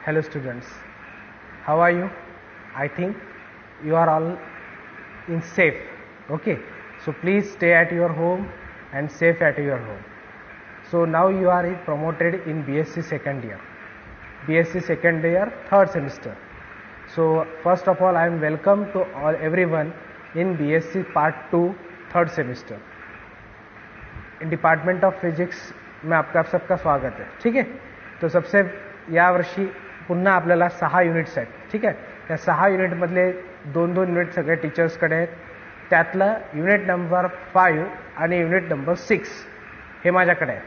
Hello students, how are you? I think you are all in safe. Okay, so please stay at your home and safe at your home. So now you are promoted in BSc second year, third semester. So first of all, I am welcome to all everyone in BSc part 2 third semester in department of physics में आपका सबका स्वागत है. ठीक आहे. तो सबसे यावर्षी पुन्हा आपल्याला 6 युनिट्स आहेत. ठीक आहे. त्या 6 युनिटमधले 2-2 युनिट सगळे टीचर्सकडे आहेत. त्यातलं युनिट नंबर 5 आणि युनिट नंबर 6 हे माझ्याकडे आहे.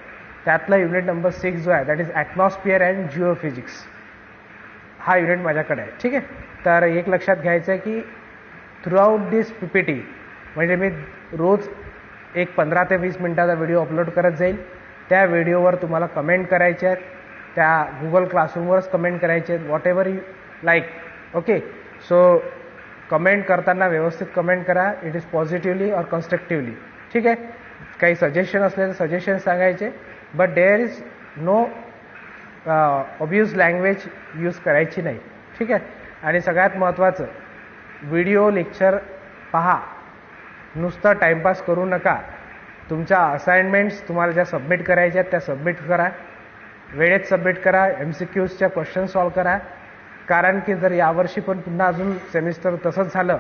त्यातलं युनिट नंबर 6 जो आहे दॅट इज ॲटमॉस्फिअर अँड जिओफिजिक्स हा युनिट माझ्याकडे आहे. ठीक आहे. तर एक लक्षात घ्यायचं आहे की थ्रूआउट दिस PPT म्हणजे मी रोज एक 15 ते 20 मिनिटाचा व्हिडिओ अपलोड करत जाईल. त्या व्हिडिओवर तुम्हाला कमेंट करायचे आहेत. त्या गुगल क्लासरूमवरच कमेंट करायचे आहेत. What ever you like. Okay. So comment करताना व्यवस्थित कमेंट करा. इट इज पॉझिटिव्हली और कन्स्ट्रक्टिव्हली. ठीक आहे. काही सजेशन असले तर सजेशन सांगायचे. But there is no abuse language use करायची नाही. ठीक आहे. आणि सगळ्यात महत्त्वाचं व्हिडिओ लेक्चर पहा, नुसतं टाईमपास करू नका. तुमच्या असाइनमेंट्स तुम्हाला ज्या सबमिट करायच्या आहेत त्या सबमिट करा, वेळेत सबमिट करा. MCQsच्या क्वेश्चन सॉल्व करा. कारण की जर यावर्षी पण पुन्हा अजून सेमिस्टर तसंच झालं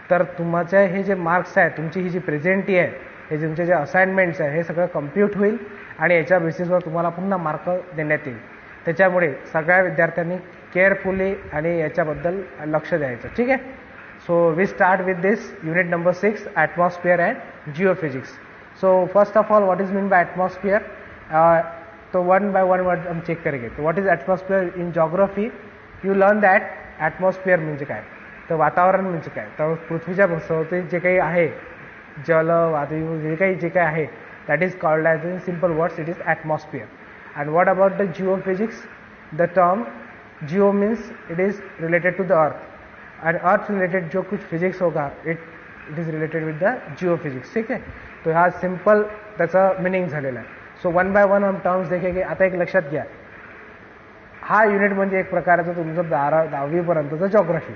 तर तुमचे हे जे मार्क्स आहेत, तुमची ही जी प्रेझेंटी आहे, हे तुमचे जे असाइनमेंट्स आहे हे सगळं कम्प्लीट होईल आणि याच्या बेसिसवर तुम्हाला पुन्हा मार्क देण्यात येईल. त्याच्यामुळे सगळ्या विद्यार्थ्यांनी केअरफुली आणि याच्याबद्दल लक्ष द्यायचं. ठीक आहे. So we start with this unit number 6, atmosphere and geophysics. So first of all, what is meant by atmosphere? So one by one word Hum check करेंगे. So what is atmosphere in geography? You learn that atmosphere म्हणजे काय, तर वातावरण म्हणजे काय, तर पृथ्वीच्या भोवती जे काही आहे, जल वायू जे काही आहे, that is called as in simple words it is atmosphere. And what about the geophysics? The term geo means it is related to the earth. और अर्थ रिलेटेड जो कुछ फिजिक्स होगा it is related with the geophysics. ठीक आहे. तो हा simple त्याचा मिनिंग झालेला आहे. सो वन बाय वन हम टर्म्स देखेंगे. आता एक लक्षात घ्या, हा युनिट म्हणजे एक प्रकारचं तुमचं 10वीपर्यंतचं जॉग्राफी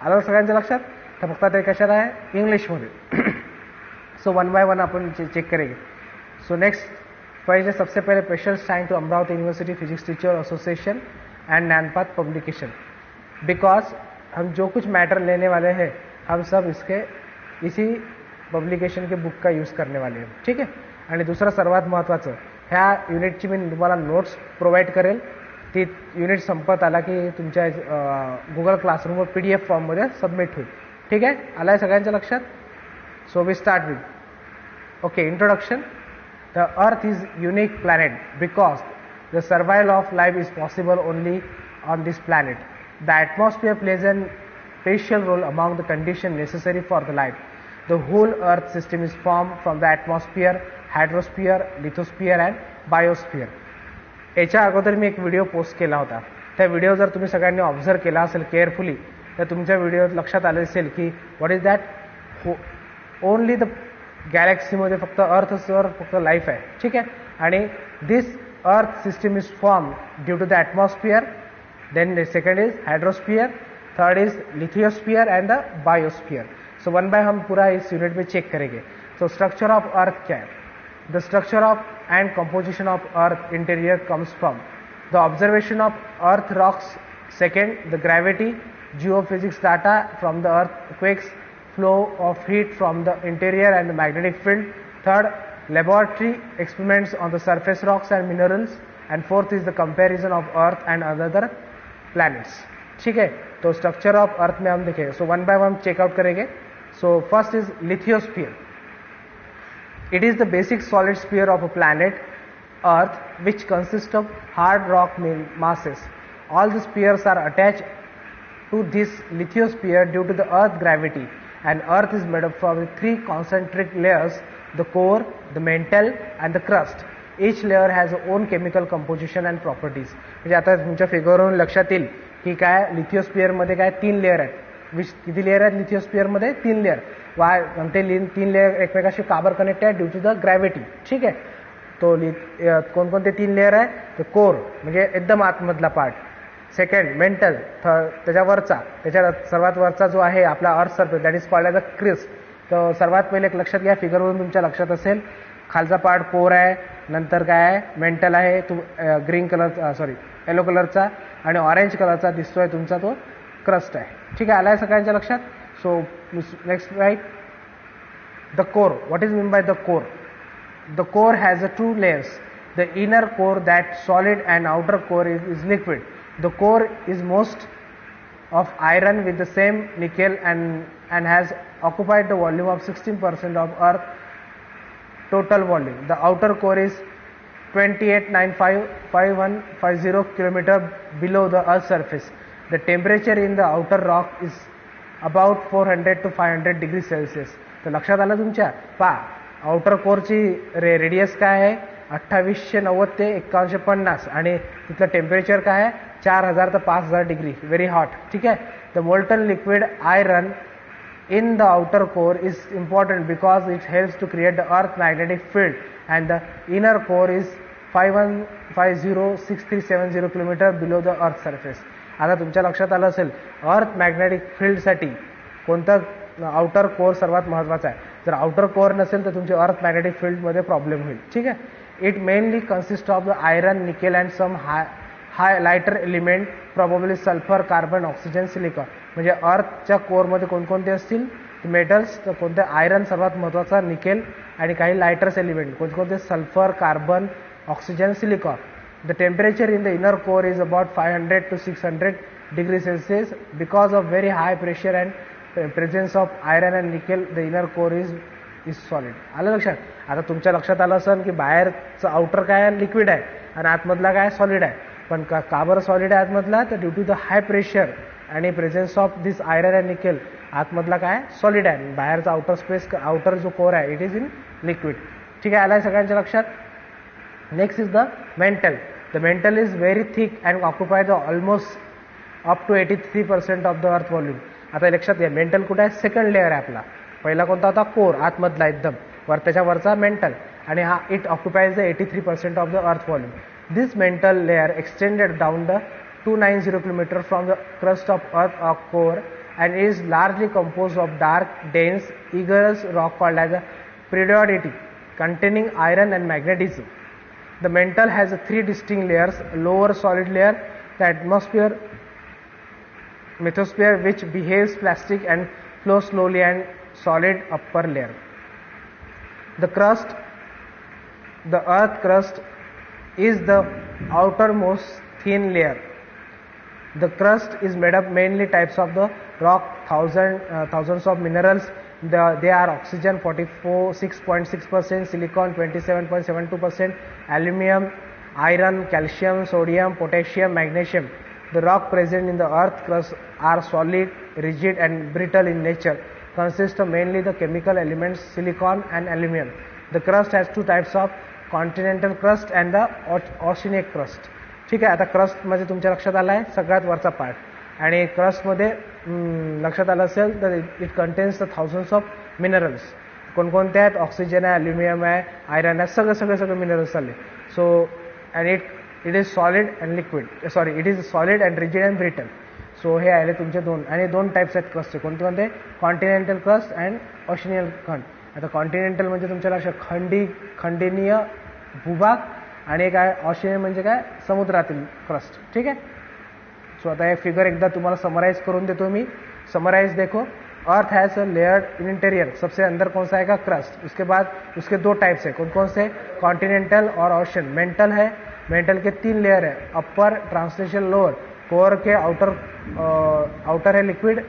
आलं सगळ्यांच्या लक्षात. तर फक्त ते कशात आहे, इंग्लिशमध्ये. सो वन बाय वन आपण चेक करेंगे. सो नेक्स्ट पहले सबसे पहले special thank to Amravati university physics teacher association and Gyanpath publication, because हम जो कुछ मैटर लेने वाले हैं हम सब इसी पब्लिकेशन के बुक का यूज़ करने वाले हैं. ठीक आहे. आणि दुसरं सर्वात महत्त्वाचं, ह्या युनिटची मी तुम्हाला नोट्स प्रोव्हाइड करेल. ती युनिट संपत आला की तुमच्या गुगल क्लासरूमवर PDF फॉर्ममध्ये सबमिट होईल. ठीक आहे. आलं आहे सगळ्यांच्या लक्षात. So we start with okay introduction. The earth is unique planet because the survival of life is possible only on this planet. The atmosphere plays an crucial role among the conditions necessary for the life. The whole Earth system is formed from the atmosphere, hydrosphere, lithosphere and biosphere. याच्या अगोदर मी एक video post केला होता. त्या video जर तुम्ही सगळ्यांनी observe केला असेल केअरफुली तर तुमच्या व्हिडिओत लक्षात आले असेल की what is that, only the गॅलेक्सीमध्ये फक्त अर्थवर फक्त लाईफ आहे. ठीक आहे. आणि this earth system is form due to the atmosphere. Then the second is hydrosphere, third is lithosphere and the biosphere. So one by हम पूरा इस यूनिट में चेक करेंगे. So structure of earth क्या है? The structure of and composition of earth interior comes from the observation of earth rocks. Second, the gravity, geophysics data from the earthquakes, flow of heat from the interior and the magnetic field. Third, laboratory experiments on the surface rocks and minerals. And fourth is the comparison of earth and other planets. ठीक है. तो structure of earth में हम देखेंगे. So one by one check out करेंगे. So first is lithosphere. It is the basic solid sphere of a planet earth which consist of hard rock masses. All the spheres are attached to this lithosphere due to the earth gravity, and earth is made up of 3 concentric layers: the core, the mantle and the crust. Each layer has its own chemical composition and properties. म्हणजे आता तुमच्या फिगरवरून लक्षात येईल की काय लिथियोस्फिअरमध्ये काय 3 layer आहेत. किती लेअर आहेत लिथियोस्फिअरमध्ये? 3 लेअर. ते 3 लेअर एकमेकाशी काबर कनेक्ट आहे ड्यू टू द ग्रॅव्हिटी. ठीक आहे. तो कोणकोणते 3 लेअर आहे? तर कोर म्हणजे एकदम आतमधला पार्ट, सेकंड मेंटल, त्याच्यावरचा, त्याच्या सर्वात वरचा जो आहे आपला earth surface, that is called as a crust. तर सर्वात पहिले एक लक्षात घ्या, फिगरवरून तुमच्या लक्षात असेल, खालचा पार्ट कोर आहे, नंतर काय आहे मेंटल आहे, ग्रीन कलर येलो कलरचा आणि ऑरेंज कलरचा दिसतोय तुमचा तो क्रस्ट आहे. ठीक आहे, आलाय सगळ्यांच्या लक्षात. So next right, the core. What is mean by the core? The core has a 2 layers. The inner core that solid and outer core is liquid. The core is most of iron with the same nickel and has occupied the volume of 16% of Earth total volume. The outer core is 28955150 km below the Earth's surface. The temperature in the outer rock is about 400 to 500 degrees Celsius. तर लक्षात आलं तुमच्या? Outer कोरची radius काय आहे 2890 ते 5150 आणि तिथलं temperature काय आहे 4000 ते 5000 डिग्री, व्हेरी हॉट. ठीक आहे. The molten liquid iron in the outer core is important because it helps to create the earth magnetic field, and the inner core is 51506370 km below the earth surface. आता तुमच्या लक्षात आलं असेल अर्थ magnetic फील्डसाठी कोणतं आउटर कोर सर्वात महत्त्वाचा आहे. जर आउटर कोर नसेल तर तुमच्या अर्थ मॅग्नेटिक फील्डमध्ये प्रॉब्लेम होईल. ठीक आहे. It mainly consist of the iron, nickel and some high lighter element, probably sulphur, carbon, oxygen, silicon. म्हणजे अर्थच्या कोरमध्ये कोणकोणते असतील मेटल्स, तर कोणते आयरन सर्वात महत्त्वाचा, निकेल आणि काही लायटर्स एलिमेंट कोणकोणते sulphur, carbon, oxygen, silicon. The temperature in the inner core is about 500 to 600 degrees Celsius because of very high pressure and presence of iron and nickel. The inner core is solid. आलं लक्षात? आता तुमच्या लक्षात आलं असेल की बाहेरचं outer काय आहे लिक्विड आहे आणि आतमधला काय सॉलिड आहे. पण का बरं सॉलिड आहे आतमधला? तर due to the high pressure आणि presence of this iron and nickel आतमधला काय सॉलिड आहे, बाहेरचा आउटर स्पेस आउटर जो कोर आहे इट इज इन लिक्विड. ठीक आहे, आलाय सगळ्यांच्या लक्षात. Next is the mantle. The mantle is very thick and occupy the almost up to 83% of the earth volume. आता लक्षात घ्या मेंटल कुठे आहे? सेकंड लेअर आहे आपला. पहिला कोणता होता? कोर, आतमधला एकदम त्याच्यावरचा मेंटल, आणि हा it occupies the 83% of the earth volume. This mental layer extended down the 290 km from the crust of earth core and is largely composed of dark, dense, igneous rock called as a periodicity containing iron and magnesium. The mantle has 3 distinct layers: lower solid layer, the mesosphere which behaves plastic and flows slowly, and solid upper layer. The crust, the earth crust, is the outermost thin layer. The crust is made up mainly types of the rock, thousands of minerals. They are oxygen 46.6%, silicon 27.72%, aluminum, iron, calcium, sodium, potassium, magnesium. The rock present in the earth crust are solid, rigid and brittle in nature, consist of mainly the chemical elements silicon and aluminum. The crust has 2 types of continental crust and the oceanic crust. ठीक आहे. आता क्रस्टमध्ये तुमच्या लक्षात आलं आहे सगळ्यात वरचा part, आणि क्रस्टमध्ये लक्षात आलं असेल तर it contains the thousands of minerals. कोणकोणते आहेत? ऑक्सिजन आहे, अल्युमिनियम आहे, आयरन आहे, सगळे मिनरल्स आले. So and it is solid and liquid, it is solid and rigid and brittle. So हे आले तुमचे 2, आणि 2 टाईप्स आहेत क्रस्टचे. कोणते? कॉन्टिनेंटल क्रस्ट अँड ओशनियल खंड. आता कॉन्टिनेंटल म्हणजे तुमच्या लक्षात खंडनीय भूभाग, आणि काय ऑशियन म्हणजे काय समुद्रातील क्रस्ट. ठीक है. सो आता हे फिगर एकदा तुम्हाला समराइज करून देतो मी. समराइज देखो. Earth has a layered in interior. सबसे अंदर कौन सा आएगा? क्रस्ट. उसके बाद उसके 2 टाइप्स है. कौन से? कॉन्टिनेंटल और ओशन. मेंटल है, मेंटल के 3 लेयर है, अपर, ट्रांसलेशन, लोअर. कोर के आउटर है लिक्विड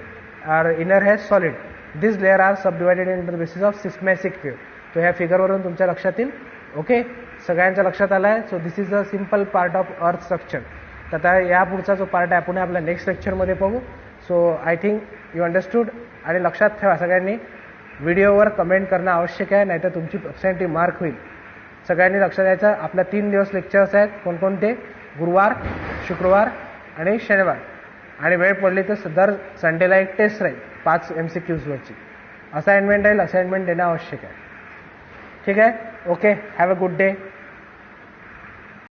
और इनर है solid. This layer are sub divided in the basis of seismic wave. तो ह्या फिगरवरून तुमच्या लक्षात येईल. ओके, सगळ्यांच्या लक्षात आलं आहे. So this is a simple part of earth structure. तर आता या पुढचा जो पार्ट आहे आपण आपल्या नेक्स्ट लेक्चरमध्ये बघू. So I think you understood. आणि लक्षात ठेवा सगळ्यांनी व्हिडिओवर कमेंट करणं आवश्यक आहे, नाहीतर तुमची पर्सेंटेज मार्क होईल. सगळ्यांनी लक्षात द्यायचं. आपल्या 3 दिवस लेक्चर्स आहेत. कोणकोणते? गुरुवार, शुक्रवार आणि शनिवार. आणि वेळ पडली तर दर संडेला एक टेस्ट राहील 5 MCQsवरची. असाइनमेंट राहील, असाइनमेंट देणं आवश्यक आहे. ठीक आहे. Okay, have a good day.